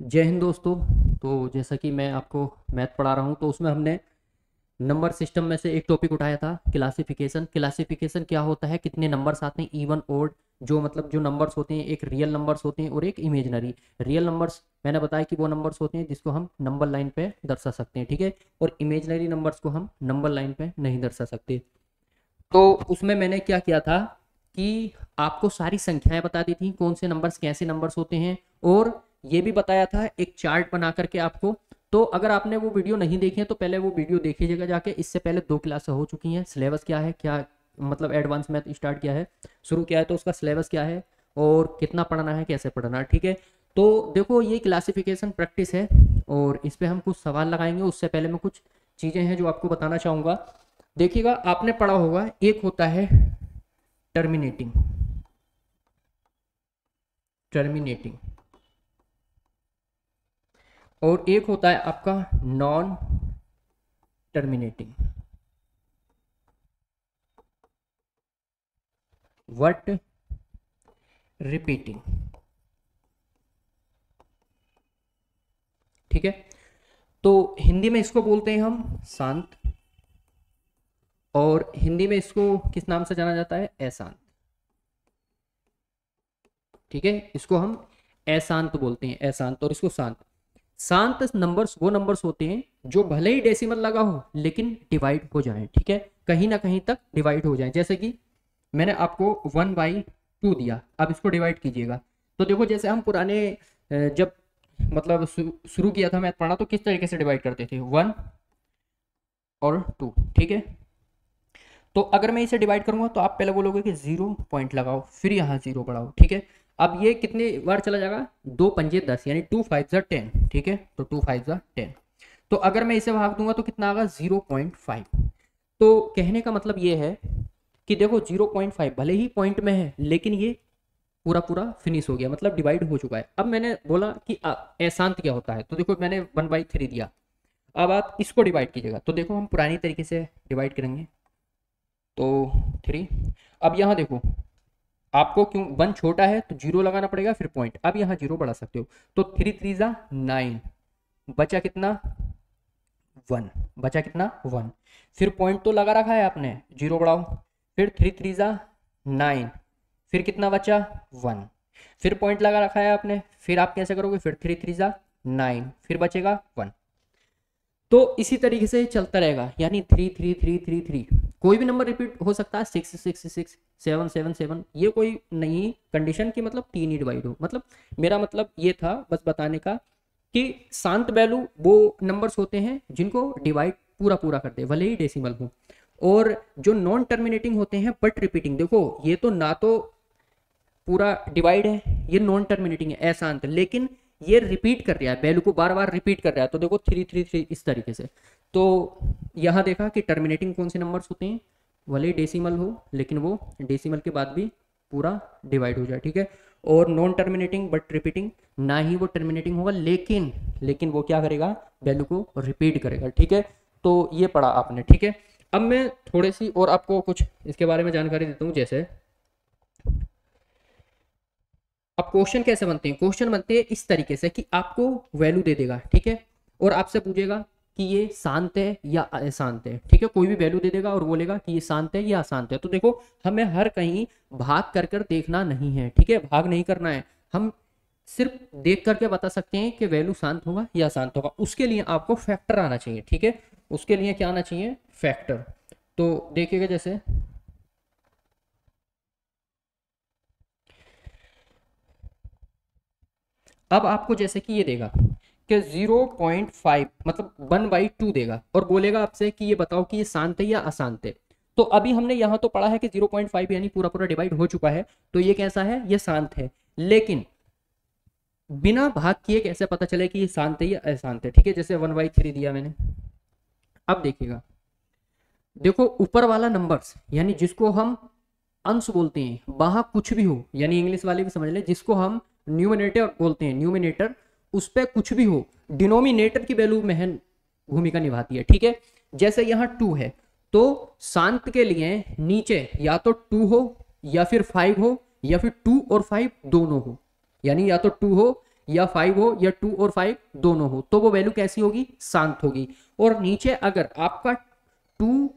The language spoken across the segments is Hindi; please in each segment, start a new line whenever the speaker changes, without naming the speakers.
जय हिंद दोस्तों। तो जैसा कि मैं आपको मैथ पढ़ा रहा हूँ तो उसमें हमने नंबर सिस्टम में से एक टॉपिक उठाया था, क्लासिफिकेशन। क्लासिफिकेशन क्या होता है, कितने नंबर्स आते हैं, इवन ओड। जो मतलब जो नंबर्स होते हैं, एक रियल नंबर्स होते हैं और एक इमेजनरी। रियल नंबर्स मैंने बताया कि वो नंबर्स होते हैं जिसको हम नंबर लाइन पे दर्शा सकते हैं, ठीक है। और इमेजनरी नंबर्स को हम नंबर लाइन पे नहीं दर्शा सकते। तो उसमें मैंने क्या किया था कि आपको सारी संख्याएं बता दी थी, कौन से नंबर्स कैसे नंबर्स होते हैं। और ये भी बताया था एक चार्ट बना करके आपको। तो अगर आपने वो वीडियो नहीं देखी है तो पहले वो वीडियो देखिएगा जाके। इससे पहले 2 क्लास हो चुकी हैं। सिलेबस क्या है, क्या मतलब एडवांस मैथ स्टार्ट किया है, शुरू किया है, तो उसका सिलेबस क्या है और कितना पढ़ना है, कैसे पढ़ना है, ठीक है। तो देखो, ये क्लासिफिकेशन प्रैक्टिस है और इस पे हम कुछ सवाल लगाएंगे। उससे पहले मैं कुछ चीज़ें हैं जो आपको बताना चाहूँगा। देखिएगा, आपने पढ़ा होगा, एक होता है टर्मिनेटिंग। टर्मिनेटिंग। और एक होता है आपका नॉन टर्मिनेटिंग। What repeating. ठीक है। तो हिंदी में इसको बोलते हैं हम शांत। और हिंदी में इसको किस नाम से जाना जाता है, अशांत। ठीक है, इसको हम अशांत बोलते हैं, अशांत। और इसको शांत। शांत नंबर्स वो नंबर्स होते हैं जो भले ही डेसिमल लगा हो लेकिन डिवाइड हो जाए, ठीक है, कहीं ना कहीं तक डिवाइड हो जाए। जैसे कि मैंने आपको 1/2 दिया, अब इसको डिवाइड कीजिएगा। तो देखो, जैसे हम पुराने जब मतलब शुरू किया था मैथ पढ़ना, तो किस तरीके से डिवाइड करते थे, 1 और 2, ठीक है। तो अगर मैं इसे डिवाइड करूंगा तो आप पहले बोलोगे कि 0 पॉइंट लगाओ, फिर यहाँ 0 बढ़ाओ, ठीक है। अब ये कितने बार चला जाएगा, 2 पंजे 10, यानी 2 5 10, ठीक है। तो 2 5 10। तो अगर मैं इसे भाग दूंगा तो कितना आएगा, 0.5। तो कहने का मतलब ये है कि देखो, 0.5 भले ही पॉइंट में है लेकिन ये पूरा पूरा फिनिश हो गया, मतलब डिवाइड हो चुका है। अब मैंने बोला कि अशांत क्या होता है, तो देखो मैंने 1/3 दिया। अब आप इसको डिवाइड कीजिएगा, तो देखो हम पुरानी तरीके से डिवाइड करेंगे। तो 3। अब यहाँ देखो, आपको क्यों 1 छोटा है तो 0 लगाना पड़ेगा, फिर पॉइंट। अब यहाँ 0 बढ़ा सकते हो। तो 3 3 9, बचा कितना, 1। बचा कितना, 1। फिर पॉइंट तो लगा रखा है आपने, 0 बढ़ाओ। फिर 3 3 9, फिर कितना बचा, 1। फिर पॉइंट लगा रखा है आपने, फिर आप कैसे करोगे, फिर 3 3 9, फिर बचेगा 1। तो इसी तरीके से चलता रहेगा, यानी 3 3 3 3 3। कोई भी नंबर रिपीट हो सकता है, 6 6 6, 7 7 7। ये कोई नहीं कंडीशन की मतलब 3 ही डिवाइड हो। मतलब मेरा मतलब ये था बस बताने का कि शांत वैल्यू वो नंबर्स होते हैं जिनको डिवाइड पूरा पूरा कर दे, भले ही डेसिमल हो। और जो नॉन टर्मिनेटिंग होते हैं बट रिपीटिंग, देखो ये तो ना तो पूरा डिवाइड है, ये नॉन टर्मिनेटिंग है, अशांत, लेकिन ये रिपीट कर रहा है, वैल्यू को बार बार रिपीट कर रहा है। तो देखो 3 3 3, इस तरीके से। तो यहाँ देखा कि टर्मिनेटिंग कौन से नंबर्स होते हैं, भले ही डेसिमल हो लेकिन वो डेसिमल के बाद भी पूरा डिवाइड हो जाए, ठीक है। और नॉन टर्मिनेटिंग बट रिपीटिंग, ना ही वो टर्मिनेटिंग होगा लेकिन वो क्या करेगा, वैल्यू को रिपीट करेगा, ठीक है। तो ये पढ़ा आपने, ठीक है। अब मैं थोड़ी सी और आपको कुछ इसके बारे में जानकारी देता हूँ। जैसे अब क्वेश्चन कैसे बनते हैं, क्वेश्चन बनते हैं इस तरीके से कि आपको वैल्यू दे देगा, ठीक है। और आपसे पूछेगा कि ये शांत है या अशांत है, ठीक है। कोई भी वैल्यू दे देगा और बोलेगा कि ये शांत है या अशांत है। तो देखो, हमें हर कहीं भाग कर कर देखना नहीं है, ठीक है, भाग नहीं करना है। हम सिर्फ देख करके बता सकते हैं कि वैल्यू शांत होगा या अशांत होगा। उसके लिए आपको फैक्टर आना चाहिए, ठीक है। उसके लिए क्या आना चाहिए, फैक्टर। तो देखिएगा, जैसे अब आपको जैसे कि ये देगा कि 0.5 मतलब 1/2 देगा और बोलेगा आपसे कि ये बताओ कि ये शांत है या अशांत है। तो अभी हमने यहाँ तो पढ़ा है कि 0.5 यानी पूरा पूरा डिवाइड हो चुका है, तो ये कैसा है, ये शांत है। लेकिन बिना भाग किए कैसे पता चले कि ये शांत है या अशांत है, ठीक है। जैसे 1/3 दिया मैंने। अब देखिएगा, देखो ऊपर वाला नंबर्स यानी जिसको हम अंश बोलते हैं, वहां कुछ भी हो, यानी इंग्लिश वाले भी समझ ले, जिसको हम न्यूमिनेटर बोलते हैं, न्यूमिनेटर, उस पर कुछ भी हो, डिनोमिनेटर की वैल्यू महन भूमिका निभाती है, ठीक है। जैसे यहाँ 2 है, तो शांत के लिए नीचे या तो 2 हो या फिर 5 हो या फिर 2 और 5 दोनों हो, यानी या तो 2 हो या 5 हो या 2 और 5 दोनों हो, तो वो वैल्यू कैसी होगी, शांत होगी। और नीचे अगर आपका 2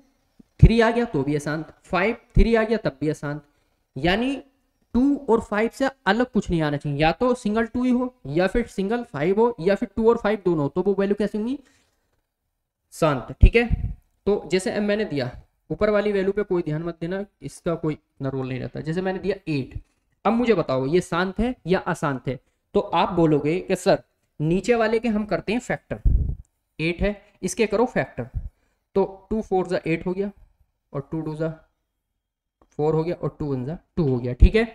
3 आ गया तो भी अशांत, 5 3 आ गया तब भी अशांत, यानी 2 और 5 से अलग कुछ नहीं आना चाहिए, या तो सिंगल 2 ही हो या फिर सिंगल 5 हो या फिर 2 और 5 दोनों हो, तो वो वैल्यू कैसी होंगी, शांत। ठीक है, तो जैसे अब मैंने दिया, ऊपर वाली वैल्यू पे कोई ध्यान मत देना, इसका कोई इतना रोल नहीं रहता। जैसे मैंने दिया 8, अब मुझे बताओ ये शांत है या अशांत है, तो आप बोलोगे कि सर नीचे वाले के हम करते हैं फैक्टर, 8 है इसके करो फैक्टर, तो 2 4 जा 8 हो गया और 2 2 जा 4 हो गया और 2 1 जा 2 हो गया। ठीक है,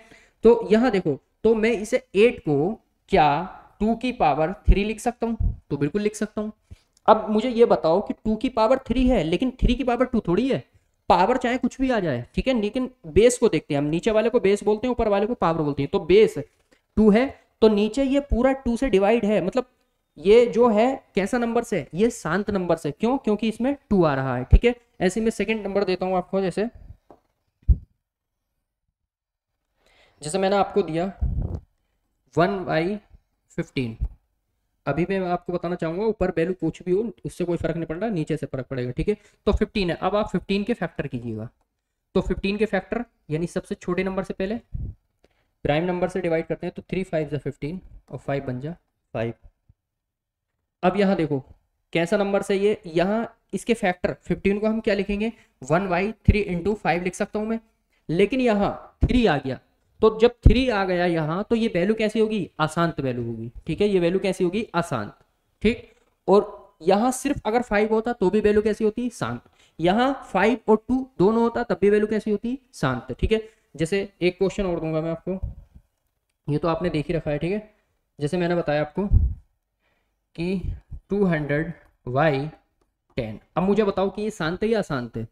तो यहां देखो, तो मैं इसे 8 को क्या 2 की पावर 3 लिख सकता हूं, तो बिल्कुल लिख सकता हूं। अब मुझे ये बताओ कि 2 की पावर 3 है लेकिन 3 की पावर 2 थोड़ी है, पावर चाहे कुछ भी आ जाए, ठीक है, लेकिन बेस को देखते हैं हम, नीचे वाले को बेस बोलते हैं, ऊपर वाले को पावर बोलते हैं। तो बेस 2 है तो नीचे ये पूरा 2 से डिवाइड है, मतलब ये जो है कैसा नंबर से, ये शांत नंबर से, क्यों, क्योंकि इसमें 2 आ रहा है। ठीक है, ऐसे में सेकंड नंबर देता हूं आपको, जैसे मैंने आपको दिया 1/15, अभी मैं आपको बताना चाहूंगा ऊपर वैल्यू कुछ भी हो उससे कोई फर्क नहीं पड़ रहा, नीचे से फर्क पड़ेगा। ठीक है, तो 15 है, अब आप 15 के फैक्टर कीजिएगा, तो 15 के फैक्टर यानी सबसे छोटे नंबर से पहले प्राइम नंबर से डिवाइड करते हैं, तो 3 5 जा 15 और 5 बन जा 5। अब यहाँ देखो कैसा नंबर से ये, यहाँ इसके फैक्टर 15 को हम क्या लिखेंगे, 1/3 इंटू 5 लिख सकता हूं मैं, लेकिन यहाँ 3 आ गया, तो जब 3 आ गया यहाँ, तो ये वैल्यू कैसी होगी, अशांत वैल्यू होगी। ठीक है, ये वैल्यू कैसी होगी, अशांत। ठीक, और यहाँ सिर्फ अगर 5 होता तो भी वैल्यू कैसी होती, शांत। यहाँ 5 और 2 दोनों होता तब भी वैल्यू कैसी होती, शांत। ठीक है, जैसे एक क्वेश्चन और दूंगा मैं आपको, ये तो आपने देख ही रखा है। ठीक है, जैसे मैंने बताया आपको कि 200/10, अब मुझे बताओ कि ये शांत है या अशांत है,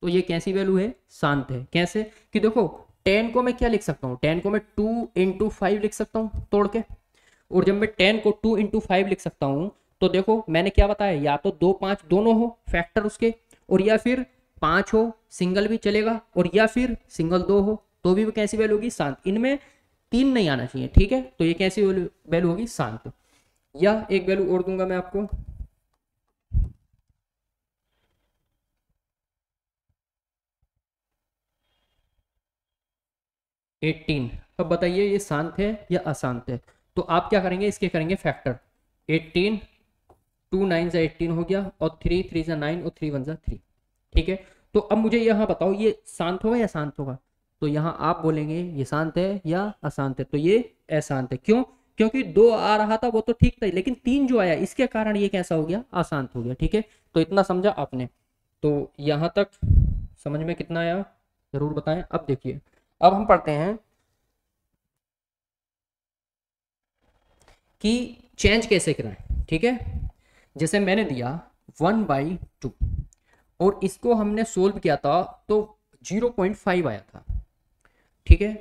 तो ये कैसी वैल्यू है, शांत है। कैसे, कि देखो 10 को मैं क्या लिख सकता हूँ, 10 को मैं 2 इंटू 5 लिख सकता हूँ तोड़ के, और जब मैं 10 को 2 इंटू 5 लिख सकता हूँ, तो देखो मैंने क्या बताया, या तो 2 5 दोनों हो फैक्टर उसके, और या फिर 5 हो सिंगल भी चलेगा, और या फिर सिंगल 2 हो तो भी वो कैसी वैल्यू होगी, शांत। इनमें 3 नहीं आना चाहिए। ठीक है, तो ये कैसी वैल्यू होगी, शांत। या एक वैल्यू और दूंगा मैं आपको, एटीन। अब बताइए ये शांत है या अशांत है, तो आप क्या करेंगे, इसके करेंगे फैक्टर, 18 2 9 जा 18 हो गया, और 3 3 जा 9 और 3 1 जा 3। ठीक है, तो अब मुझे यहाँ बताओ ये शांत होगा या शांत होगा, तो यहाँ आप बोलेंगे ये शांत है या अशांत है, तो ये अशांत है। क्यों, क्योंकि 2 आ रहा था वो तो ठीक था, लेकिन 3 जो आया इसके कारण ये कैसा हो गया, अशांत हो गया। ठीक है, तो इतना समझा आपने, तो यहाँ तक समझ में कितना आया जरूर बताएं। अब देखिए, अब हम पढ़ते हैं कि चेंज कैसे कराएं। ठीक है, जैसे मैंने दिया 1/2 और इसको हमने सोल्व किया था तो 0.5 आया था। ठीक है,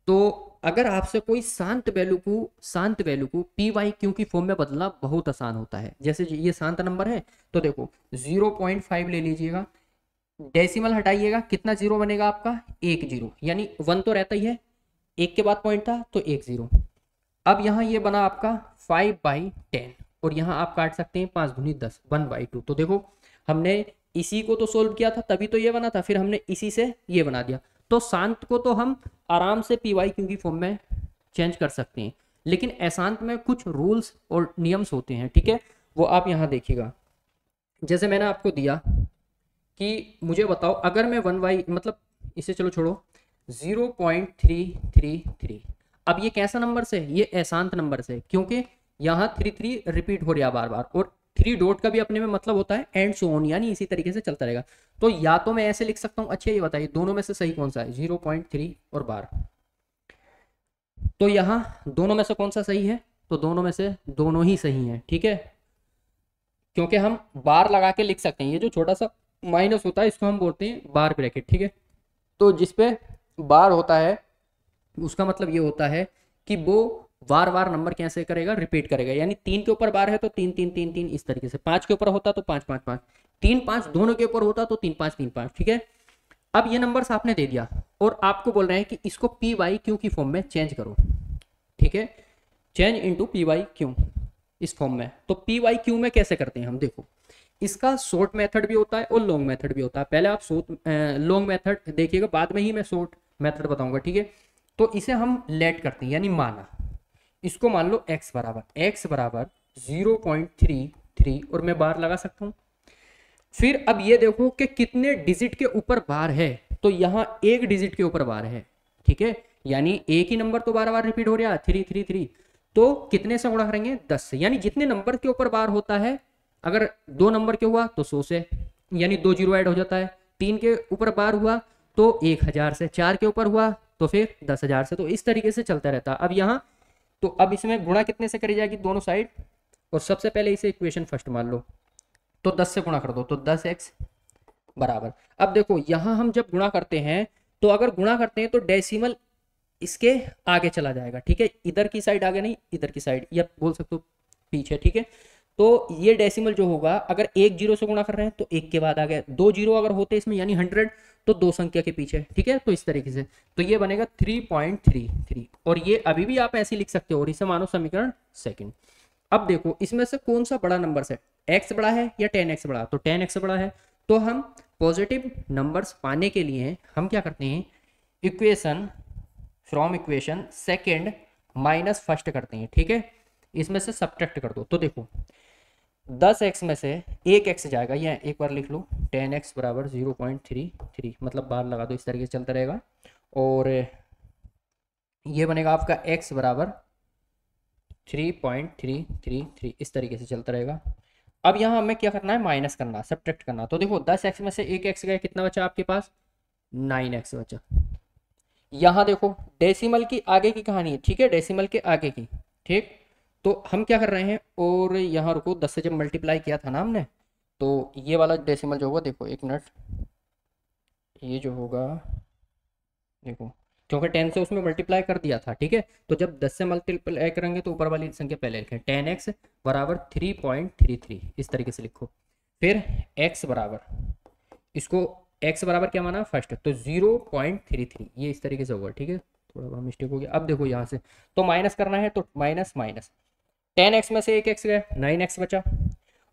तो अगर आपसे कोई शांत वैल्यू को पी वाई क्यू की फॉर्म में बदलना बहुत आसान होता है। जैसे ये शांत नंबर है, तो देखो 0.5 ले लीजिएगा, डेसिमल हटाइएगा, कितना जीरो बनेगा आपका, 1 0, यानी 1 तो रहता ही है, 1 के बाद पॉइंट था तो 1 0। अब यहाँ ये बना आपका 5/10, और यहाँ आप काट सकते हैं 5 दूनी 10, 1/2। तो देखो हमने इसी को तो सोल्व किया था तभी तो ये बना था, फिर हमने इसी से ये बना दिया। तो शांत को तो हम आराम से पी वाई क्यू की फॉर्म में चेंज कर सकते हैं, लेकिन अशांत में कुछ रूल्स और नियम्स होते हैं। ठीक है, वो आप यहाँ देखिएगा। जैसे मैंने आपको दिया कि मुझे बताओ अगर मैं 1/, मतलब इसे चलो छोड़ो, 0.333, अब ये कैसा नंबर से, ये अशांत नंबर से, क्योंकि यहाँ 3 रिपीट हो रहा बार बार, और 3 डॉट का भी अपने में मतलब होता है एंड सो ऑन, यानी इसी तरीके से चलता रहेगा। तो या तो मैं ऐसे लिख सकता हूँ, अच्छा ये बताइए दोनों में से सही कौन सा है, 0.3 और बार, तो यहाँ दोनों में से कौन सा सही है, तो दोनों में से दोनों ही सही है। ठीक है, क्योंकि हम बार लगा के लिख सकते हैं, ये जो छोटा सा माइनस होता है इसको हम बोलते हैं बार ब्रैकेट। ठीक है, तो जिसपे बार होता है उसका मतलब ये होता है कि वो बार बार नंबर कैसे करेगा, रिपीट करेगा, यानी 3 के ऊपर बार है तो 3 3 3 3 इस तरीके से, 5 के ऊपर होता तो 5 5 5, 3 5 दोनों के ऊपर होता तो 3 5 3 5। ठीक है, अब ये नंबर्स आपने दे दिया और आपको बोल रहे हैं कि इसको पी वाई क्यू की फॉर्म में चेंज करो। ठीक है, change into P Y Q इस फॉर्म में। तो पी वाई क्यू में कैसे करते हैं हम, देखो इसका शॉर्ट मेथड भी होता है और लॉन्ग मेथड भी होता है। पहले आप शॉर्ट लॉन्ग मेथड देखिएगा, बाद में ही मैं शॉर्ट मेथड बताऊंगा, ठीक है। तो इसे हम लेट करते हैं, यानी माना, इसको मान लो x बराबर 0.33 और मैं बार लगा सकता हूँ। फिर अब ये देखो कि कितने डिजिट के ऊपर बार है, तो यहाँ एक डिजिट के ऊपर बार है, ठीक है, यानी एक ही नंबर तो बार बार रिपीट हो रहा है 333, तो कितने से गुणा करेंगे 10 से, यानी जितने नंबर के ऊपर बार होता है, अगर 2 नंबर के हुआ तो 100 से, यानी 2 जीरो ऐड हो जाता है, 3 के ऊपर बार हुआ तो 1000 से, 4 के ऊपर हुआ तो फिर 10,000 से, तो इस तरीके से चलता रहता है। अब यहाँ तो अब इसमें गुणा कितने से करी जाएगी, दोनों साइड, और सबसे पहले इसे इक्वेशन फर्स्ट मान लो, तो 10 से गुणा कर दो, तो 10x बराबर, अब देखो यहां हम जब गुणा करते हैं तो अगर गुणा करते हैं तो डेसिमल इसके आगे चला जाएगा, ठीक है, इधर की साइड आगे नहीं, इधर की साइड, या बोल सकते हो पीछे, ठीक है। तो ये डेसिमल जो होगा, अगर एक जीरो से गुणा कर रहे हैं तो एक के बाद आ गया, 2 जीरो अगर होते इसमें यानी 100, तो 2 संख्या के पीछे, ठीक है। तो इस तरीके से तो ये बनेगा 3.33, और ये अभी भी आप ऐसे लिख सकते हो, और इसे मानो समीकरण सेकंड। अब देखो इसमें से कौन सा बड़ा नंबर है, x बड़ा है या 10x बड़ा, तो 10x बड़ा है। तो हम पॉजिटिव नंबर्स पाने के लिए हम क्या करते हैं, equation from equation second minus first करते हैं, ठीक है, इसमें से सब्ट्रैक्ट कर दो। तो देखो 10x में से एक x जाएगा, या एक बार लिख लो 10x बराबर 0.33, मतलब बार लगा दो, इस तरीके से चलता रहेगा, और ये बनेगा आपका x बराबर 3.333, इस तरीके से चलता रहेगा। अब यहाँ हमें क्या करना है, माइनस करना, सब्ट्रैक्ट करना। तो देखो 10x में से एक x गया, कितना बचा आपके पास, 9x बचा। यहाँ देखो डेसिमल की आगे की कहानी है, ठीक है, डेसिमल के आगे की, ठीक। तो हम क्या कर रहे हैं, और यहाँ रुको, 10 से जब मल्टीप्लाई किया था ना हमने, तो ये वाला डेसिमल जो होगा, देखो एक मिनट, ये जो होगा देखो, क्योंकि 10 से उसमें मल्टीप्लाई कर दिया था, ठीक है, तो जब 10 से मल्टीप्लाई करेंगे तो ऊपर वाली संख्या पहले लिखें, 10x बराबर 3.33, इस तरीके से लिखो। फिर x बराबर, इसको x बराबर क्या माना फर्स्ट, तो 0.33, ये इस तरीके से होगा, ठीक है, थोड़ा मिस्टेक हो गया। अब देखो यहाँ से तो माइनस करना है, तो माइनस माइनस 10x में से एक x गया, 9x बचा,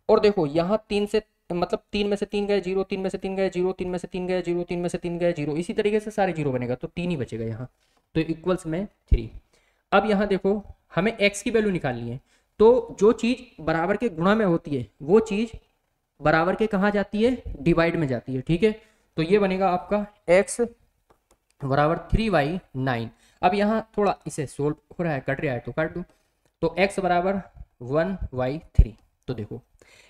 और देखो यहाँ 3 से, मतलब 3 में से 3 गए जीरो, 3 में से 3 गए जीरो, 3 में से 3 गए जीरो, 3 में से 3 गए जीरो, इसी तरीके से सारे जीरो बनेगा, तो 3 ही बचेगा यहाँ, तो इक्वल्स में 3। अब यहाँ देखो हमें x की वैल्यू निकालनी है, तो जो चीज बराबर के गुणा में होती है वो चीज बराबर के कहाँ जाती है, डिवाइड में जाती है, ठीक है। तो ये बनेगा आपका x बराबर 3y9। अब यहाँ थोड़ा इसे सोल्व हो रहा है, कट रहा है तो काट दो, तो x बराबर 1y3, तो देखो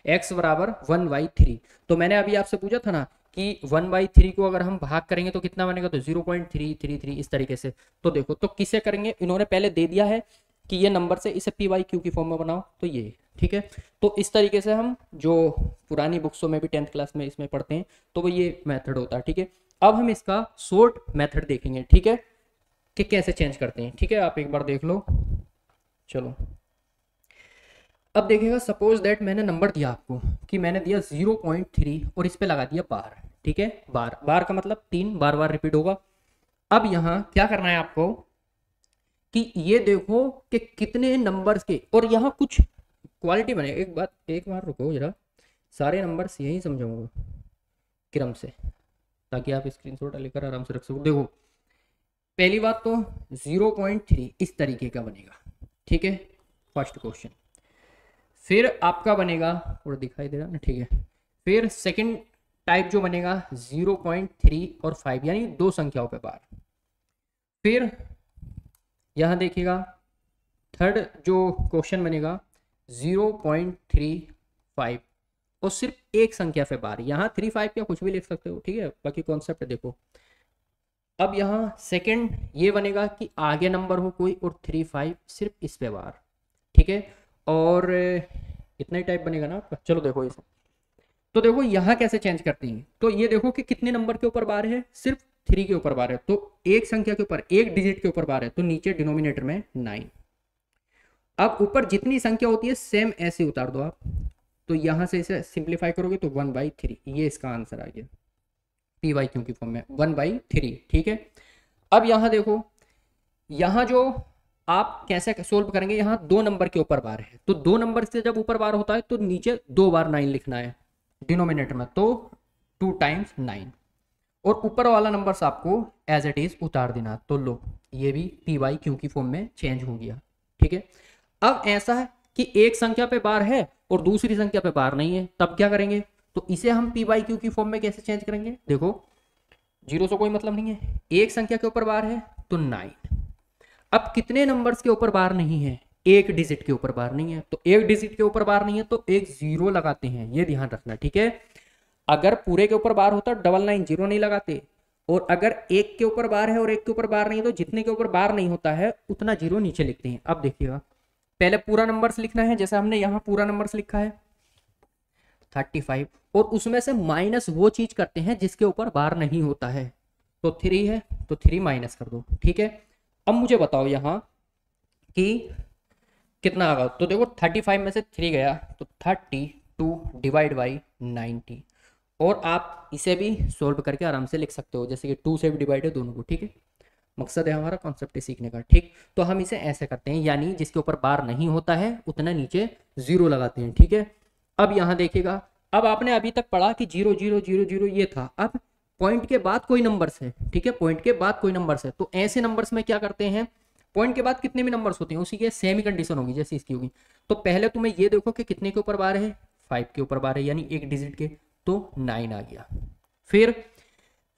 x बराबर 1/3, तो मैंने अभी आपसे पूछा था ना कि 1/3 को अगर हम भाग करेंगे तो कितना बनेगा, तो 0.333, इस तरीके से। तो देखो तो किसे करेंगे, इन्होंने पहले दे दिया है कि ये नंबर से इसे पी वाई क्यू की फॉर्म में बनाओ, तो ये, ठीक है। तो इस तरीके से हम जो पुरानी बुक्सों में भी 10th क्लास में इसमें पढ़ते हैं, तो वो ये मेथड होता है, ठीक है। अब हम इसका शॉर्ट मेथड देखेंगे, ठीक है, कि कैसे चेंज करते हैं, ठीक है, आप एक बार देख लो। चलो अब देखिएगा, सपोज दैट मैंने नंबर दिया आपको कि मैंने दिया 0.3 और इस पे लगा दिया बार, ठीक है, बार बार का मतलब 3 बार बार रिपीट होगा। अब यहाँ क्या करना है आपको कि ये देखो कि कितने नंबर्स के, और यहाँ कुछ क्वालिटी बने, एक बार रुको जरा, सारे नंबर्स यही समझाऊंगा क्रम से, ताकि आप स्क्रीनशॉट लेकर आराम से रख सको। देखो पहली बात तो 0.3 इस तरीके का बनेगा, ठीक है, फर्स्ट क्वेश्चन। फिर आपका बनेगा, और दिखाई दे रहा ना, ठीक है। फिर सेकंड टाइप जो बनेगा 0.3 और 5, यानी 2 संख्याओं पे बार। फिर यहां देखिएगा थर्ड जो क्वेश्चन बनेगा 0.35 और सिर्फ एक संख्या पे बार, यहाँ 35 या कुछ भी लिख सकते हो, ठीक है, बाकी कॉन्सेप्ट देखो। अब यहाँ सेकंड ये बनेगा कि आगे नंबर हो कोई और 35 सिर्फ इस पे बार, ठीक है, और इतना ही टाइप बनेगा ना आपका। चलो देखो इसे, तो देखो यहाँ कैसे चेंज करते हैं, तो ये देखो कि कितने नंबर के ऊपर बार है, सिर्फ 3 के ऊपर बार है, तो एक संख्या के ऊपर, एक डिजिट के ऊपर बार है, तो नीचे डिनोमिनेटर में 9। अब ऊपर जितनी संख्या होती है सेम ऐसे उतार दो आप, तो यहां से इसे सिंप्लीफाई करोगे तो 1/3, ये इसका आंसर आ गया, पी वाई क्यू की फॉर्म में 1/3, ठीक है। अब यहां देखो, यहां जो आप कैसे सोल्व करेंगे, यहाँ 2 नंबर के ऊपर बार है, तो 2 नंबर से जब ऊपर बार होता है तो नीचे 2 बार 9 लिखना है डिनोमिनेटर में, तो 2 टाइम्स 9, और ऊपर वाला नंबर आपको एज इट इज उतार देना। तो लो, ये भी पी वाई क्यू की फॉर्म में चेंज हो गया, ठीक है। अब ऐसा है कि एक संख्या पे बार है और दूसरी संख्या पे बार नहीं है, तब क्या करेंगे, तो इसे हम पी वाई क्यू की फॉर्म में कैसे चेंज करेंगे, देखो जीरो से कोई मतलब नहीं है, एक संख्या के ऊपर बार है तो 9। अब कितने नंबर्स के ऊपर बार नहीं है, एक डिजिट के ऊपर बार नहीं है, तो एक डिजिट के ऊपर बार नहीं है तो एक जीरो लगाते हैं, ये ध्यान रखना, ठीक है। अगर पूरे के ऊपर बार होता 999 जीरो नहीं लगाते, और अगर एक के ऊपर बार है और एक के ऊपर बार नहीं है तो जितने के ऊपर बार नहीं होता है उतना जीरो नीचे लिखते हैं। अब देखिएगा, पहले पूरा नंबर्स लिखना है, जैसे हमने यहाँ पूरा नंबर्स लिखा है 35, और उसमें से माइनस वो चीज करते हैं जिसके ऊपर बार नहीं होता है, तो 3 है तो 3 माइनस कर दो, ठीक है। अब मुझे बताओ यहाँ कि कितना आएगा, तो देखो 35 में से 3 गया तो 32 डिवाइड बाई 90, और आप इसे भी सोल्व करके आराम से लिख सकते हो, जैसे कि 2 से भी डिवाइड है दोनों को, ठीक है। मकसद है हमारा कॉन्सेप्ट सीखने का, ठीक। तो हम इसे ऐसे करते हैं, यानी जिसके ऊपर बार नहीं होता है उतना नीचे जीरो लगाते हैं, ठीक है। अब यहाँ देखिएगा, अब आपने अभी तक पढ़ा कि 0 0 0 0 ये था, अब पॉइंट के बाद कोई नंबर्स है, ठीक है, पॉइंट के बाद कोई नंबर्स है, तो ऐसे नंबर्स में क्या करते हैं, पॉइंट के बाद कितने भी नंबर्स होते हैं उसी के सेम ही कंडीशन होगी जैसे इसकी होगी। तो पहले तुम्हें ये देखो कि कितने के ऊपर बार है, 5 के ऊपर बार है, यानी एक डिजिट के, तो 9 आ गया।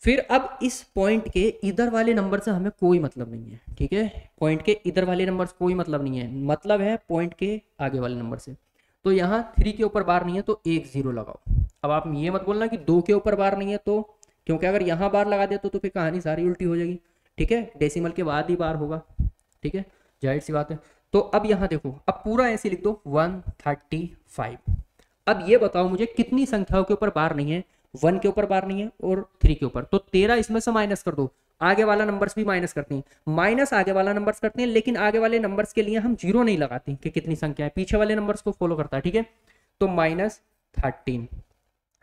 फिर अब इस पॉइंट के इधर वाले नंबर से हमें कोई मतलब नहीं है, ठीक है, पॉइंट के इधर वाले नंबर से कोई मतलब नहीं है, मतलब है पॉइंट के आगे वाले नंबर से। तो यहाँ 3 के ऊपर बार नहीं है तो एक जीरो लगाओ। अब आप ये मत बोलना कि 2 के ऊपर बार नहीं है, तो क्योंकि अगर यहाँ बार लगा दे तो फिर कहानी सारी उल्टी हो जाएगी, ठीक है, डेसिमल के बाद ही बार होगा, ठीक है, जाहिर सी बात है। तो अब यहाँ देखो, अब पूरा ऐसे लिख दो 135। अब ये बताओ मुझे कितनी संख्याओं के ऊपर बार नहीं है, 1 के ऊपर बार नहीं है और 3 के ऊपर, तो 13 इसमें से माइनस कर दो, आगे वाला नंबर्स भी माइनस करते हैं, माइनस आगे वाला नंबर्स करते हैं, लेकिन आगे वाले नंबर्स के लिए हम जीरो नहीं लगाते कि कितनी संख्या है, पीछे वाले नंबर्स को फॉलो करता है, ठीक है। तो -13।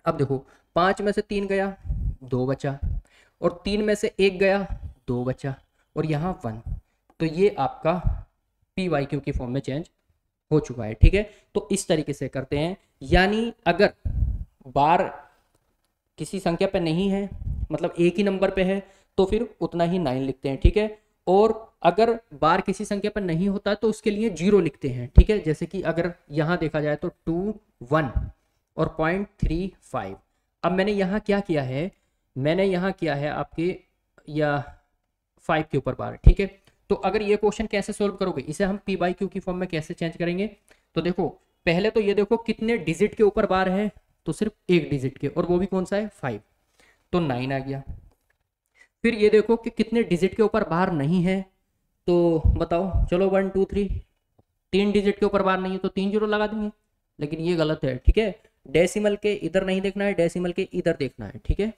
अब देखो 5 में से 3 गया 2 बचा, और 3 में से 1 गया 2 बचा, और यहाँ 1, तो ये आपका पी वाई क्यू की फॉर्म में चेंज हो चुका है, ठीक है। तो इस तरीके से करते हैं, यानी अगर बार किसी संख्या पे नहीं है, मतलब एक ही नंबर पे है, तो फिर उतना ही 9 लिखते हैं, ठीक है। और अगर बार किसी संख्या पर नहीं होता तो उसके लिए 0 लिखते हैं, ठीक है। जैसे कि अगर यहाँ देखा जाए तो 2 1 और 0.35। अब मैंने यहाँ क्या किया है, मैंने यहाँ किया है आपके या 5 के ऊपर बार, ठीक है। तो अगर ये क्वेश्चन कैसे सोल्व करोगे, इसे हम पी बाई क्यू की फॉर्म में कैसे चेंज करेंगे, तो देखो पहले तो ये देखो कितने डिजिट के ऊपर बार है, तो सिर्फ एक डिजिट के, और वो भी कौन सा है 5, तो 9 आ गया। फिर ये देखो कि कितने डिजिट के ऊपर बार नहीं है, तो बताओ, चलो 1 2 3, 3 डिजिट के ऊपर बार नहीं है तो 3 जीरो लगा देंगे, लेकिन ये गलत है, ठीक है। डेसिमल के इधर नहीं देखना है, डेसिमल के इधर देखना है, ठीक है।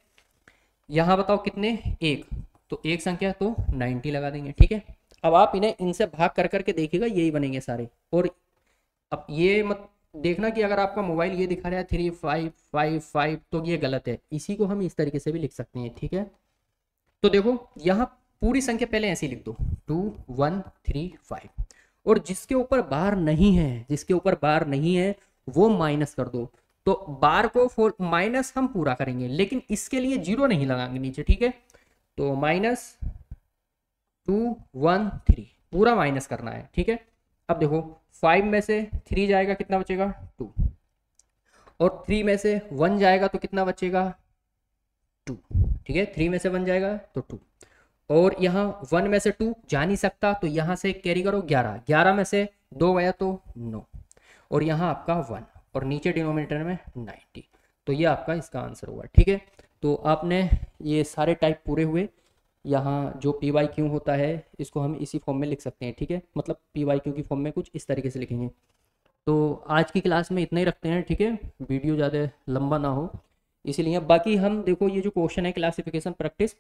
यहाँ बताओ कितने, एक, तो एक संख्या तो 90 लगा देंगे, ठीक है। अब आप इन्हें इनसे भाग कर करके देखिएगा, यही बनेंगे सारे। और अब ये मत देखना कि अगर आपका मोबाइल ये दिखा रहा है 3 5 5 5, तो ये गलत है, इसी को हम इस तरीके से भी लिख सकते हैं, ठीक है। तो देखो यहाँ पूरी संख्या पहले ऐसे लिख दो 2 1 3 5, और जिसके ऊपर बार नहीं है, जिसके ऊपर बार नहीं है वो माइनस कर दो। तो बार को माइनस हम पूरा करेंगे, लेकिन इसके लिए 0 नहीं लगाएंगे नीचे, ठीक है। तो -2 1 3 पूरा माइनस करना है, ठीक है। अब देखो 5 में से 3 जाएगा, कितना बचेगा 2, और 3 में से 1 जाएगा तो कितना बचेगा 2, ठीक है। 3 में से 1 जाएगा तो 2, और यहाँ 1 में से 2 जा नहीं सकता, तो यहाँ से कैरी करो 11, 11 में से 2 गया तो 9, और यहाँ आपका 1, और नीचे डिनोमिनेटर में 90, तो ये आपका इसका आंसर होगा, ठीक है। तो आपने ये सारे टाइप पूरे हुए। यहाँ जो पी वाई क्यू होता है इसको हम इसी फॉर्म में लिख सकते हैं, ठीक है, मतलब पी वाई क्यू की फॉर्म में कुछ इस तरीके से लिखेंगे। तो आज की क्लास में इतना ही रखते हैं, ठीक है, वीडियो ज़्यादा लंबा ना हो इसीलिए। बाकी हम देखो ये जो क्वेश्चन है क्लासिफिकेशन प्रैक्टिस,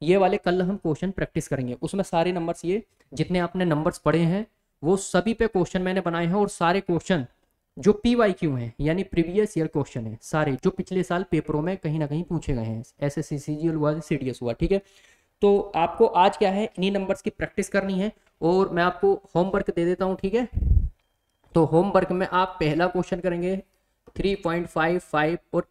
ये वाले कल हम क्वेश्चन प्रैक्टिस करेंगे, उसमें सारे नंबर्स, ये जितने आपने नंबर्स पढ़े हैं वो सभी पे क्वेश्चन मैंने बनाए हैं, और सारे क्वेश्चन जो पी वाई क्यू हैं यानी प्रीवियस ईयर क्वेश्चन है, सारे जो पिछले साल पेपरों में कहीं ना कहीं पूछे गए हैं, SSC CGL हुआ CDS हुआ, ठीक है। तो आपको आज क्या है, इन्हीं नंबर्स की प्रैक्टिस करनी है और मैं आपको होमवर्क दे देता हूँ, ठीक है। तो होमवर्क में आप पहला क्वेश्चन करेंगे 3.55 और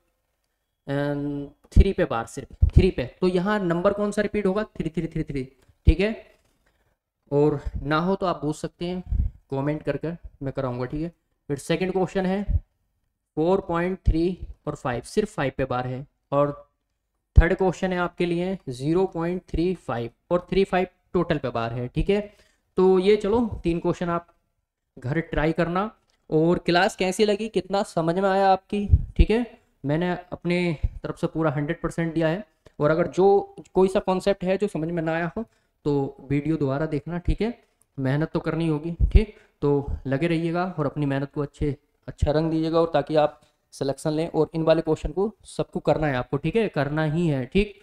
3 पे बार, सिर्फ 3 पे। तो यहाँ नंबर कौन सा रिपीट होगा, 3333, ठीक है। और ना हो तो आप पूछ सकते हैं कमेंट करके, मैं कराऊंगा, ठीक है। फिर सेकंड क्वेश्चन है 4.3 और 5, सिर्फ 5 पे बार है। और थर्ड क्वेश्चन है आपके लिए 0.35 और 35 टोटल पे बार है, ठीक है। तो ये चलो 3 क्वेश्चन आप घर ट्राई करना। और क्लास कैसी लगी, कितना समझ में आया आपकी, ठीक है। मैंने अपने तरफ से पूरा 100% दिया है। और अगर जो कोई सा कॉन्सेप्ट है जो समझ में ना आया हो तो वीडियो दोबारा देखना, ठीक है। मेहनत तो करनी होगी, ठीक। तो लगे रहिएगा और अपनी मेहनत को अच्छा रंग दीजिएगा, और ताकि आप सिलेक्शन लें। और इन वाले क्वेश्चन को सबको करना है आपको, ठीक है, करना ही है, ठीक।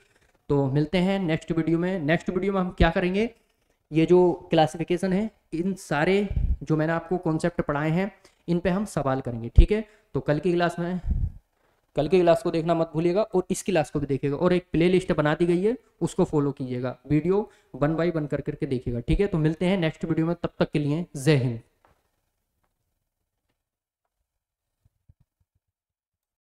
तो मिलते हैं नेक्स्ट वीडियो में। नेक्स्ट वीडियो में हम क्या करेंगे, ये जो क्लासिफिकेशन है, इन सारे जो मैंने आपको कॉन्सेप्ट पढ़ाए हैं इन पे हम सवाल करेंगे, ठीक है। तो कल की क्लास को देखना मत भूलिएगा, और इस क्लास को भी देखिएगा। और एक प्ले लिस्ट बना दी गई है, उसको फॉलो कीजिएगा, वीडियो 1 बाय 1 कर करके देखिएगा, ठीक है। तो मिलते हैं नेक्स्ट वीडियो में, तब तक के लिए जय हिंद।